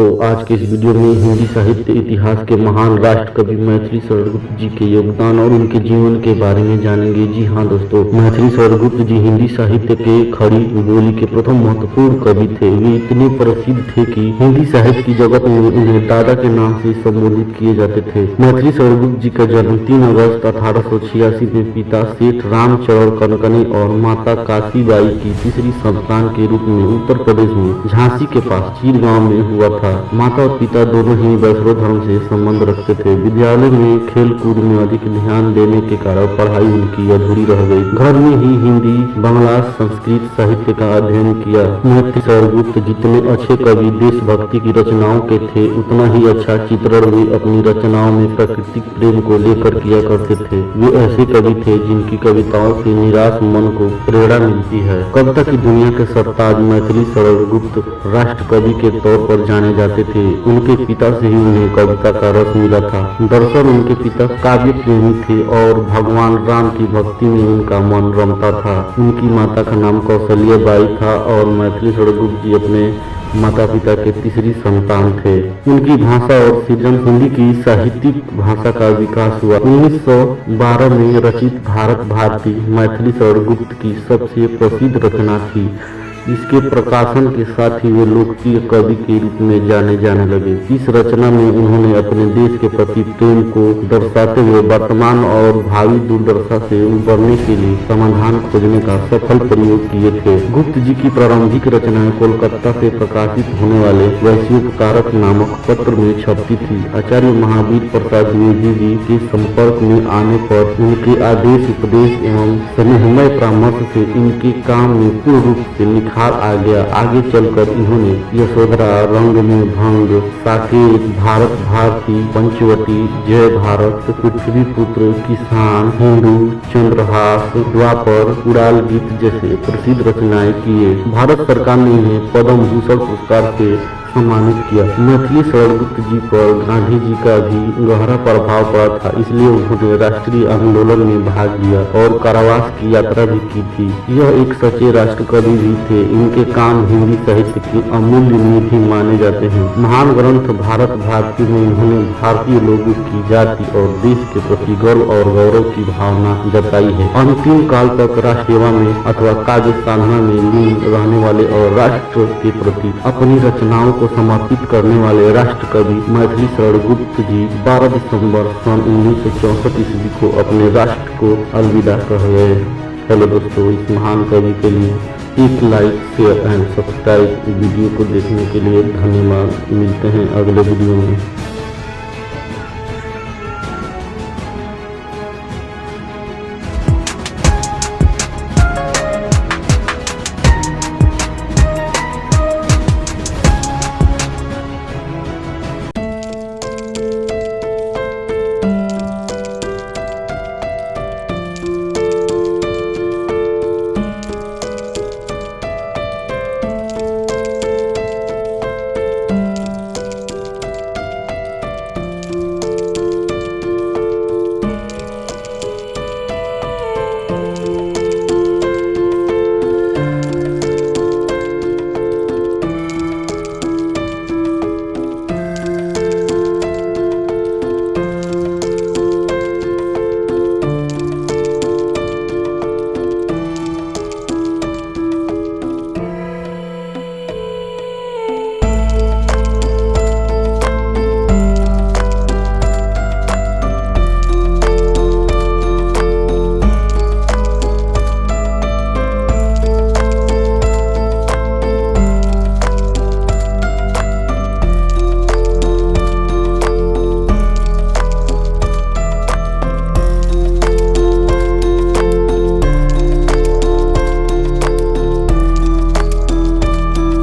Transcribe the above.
दोस्तों, आज के इस वीडियो में हिंदी साहित्य इतिहास के महान राष्ट्र कवि मैथिली शरणगुप्त जी के योगदान और उनके जीवन के बारे में जानेंगे। जी हाँ दोस्तों, मैथिली शरणगुप्त जी हिंदी साहित्य के खड़ी बोली के प्रथम महत्वपूर्ण कवि थे। वे इतने प्रसिद्ध थे कि हिंदी साहित्य की जगत में उन्हें दादा के नाम से संबोधित किए जाते थे। मैथिली शरणगुप्त जी का जन्म 3 अगस्त 1886 में पिता सेठ रामचरण कनकनी और माता काशीबाई की तीसरी संतान के रूप में उत्तर प्रदेश में झांसी के पास चीर गांव में हुआ था। माता और पिता दोनों ही वैष्णव धर्म से संबंध रखते थे। विद्यालय में खेल कूद में अधिक ध्यान देने के कारण पढ़ाई उनकी अधूरी रह गई। घर में ही हिंदी, बांग्ला, संस्कृत साहित्य का अध्ययन किया। मैथिली शरणगुप्त जितने अच्छे कवि देशभक्ति की रचनाओं के थे, उतना ही अच्छा चित्रण वे अपनी रचनाओं में प्राकृतिक प्रेम को लेकर किया करते थे। वे ऐसे कवि थे जिनकी कविताओं से निराश मन को प्रेरणा मिलती है। कविता की दुनिया के सरताज मैथिली शरणगुप्त राष्ट्र कवि के तौर पर जाने जाते थे। उनके पिता से ही उन्हें कविता का रस मिला था। दरअसल उनके पिता काव्य प्रेमी थे और भगवान राम की भक्ति में उनका मन रमता था। उनकी माता का नाम कौशल्या बाई था और मैथिली शरणगुप्त जी अपने माता पिता के तीसरी संतान थे। उनकी भाषा और सृजन हिंदी की साहित्यिक भाषा का विकास हुआ। 1912 में रचित भारत भारती मैथिली शरणगुप्त की सबसे प्रसिद्ध रचना थी। इसके प्रकाशन के साथ ही वे लोकप्रिय कवि के रूप में जाने लगे। इस रचना में उन्होंने अपने देश के प्रति प्रेम को दर्शाते हुए वर्तमान और भावी दुर्दशा से उबरने के लिए समाधान खोजने का सफल प्रयोग किए थे। गुप्त जी की प्रारंभिक रचनाएं कोलकाता से प्रकाशित होने वाले वैश्योपकारक नामक पत्र में छपती थी। आचार्य महावीर प्रसाद द्विवेदी जी के संपर्क में आने पर उनके आदेश, उपदेश एवं स्नेहमय परामर्श से इनके काम में पूर्ण रूप से आ गया। आगे चलकर इन्होंने यशोधरा, रंग में भंग, साकेत, भारत भारती, पंचवटी, जय भारत, पृथ्वी पुत्र, किसान, हिंदू, चंद्रहास, द्वापर, उड़ाल गीत जैसे प्रसिद्ध रचनाएं किए। भारत सरकार ने इन्हें पद्म भूषण पुरस्कार से सम्मानित किया। मैथिली शरणगुप्त जी पर गांधी जी का भी गहरा प्रभाव पड़ा था, इसलिए उन्होंने राष्ट्रीय आंदोलन में भाग लिया और कारावास की यात्रा भी की थी। यह एक सच्चे राष्ट्र कवि भी थे। इनके काम हिंदी साहित्य की अमूल्य निधि माने जाते हैं। महान ग्रंथ भारत भारती में उन्होंने भारतीय लोगों की जाति और देश के प्रति गर्व और गौरव की भावना जताई है। अंतिम काल तक राष्ट्र सेवा में अथवा काव्य साधना में लीन रहने वाले और राष्ट्र के प्रति अपनी रचनाओं को समर्पित करने वाले राष्ट्र कवि मैथिली शरणगुप्त जी 12 दिसंबर सन 1964 ईस्वी को अपने राष्ट्र को अलविदा कह गए। हेलो दोस्तों, इस महान कवि के लिए एक like, share and subscribe. Video को देखने के लिए धन्यवाद। मिलते हैं अगले वीडियो में।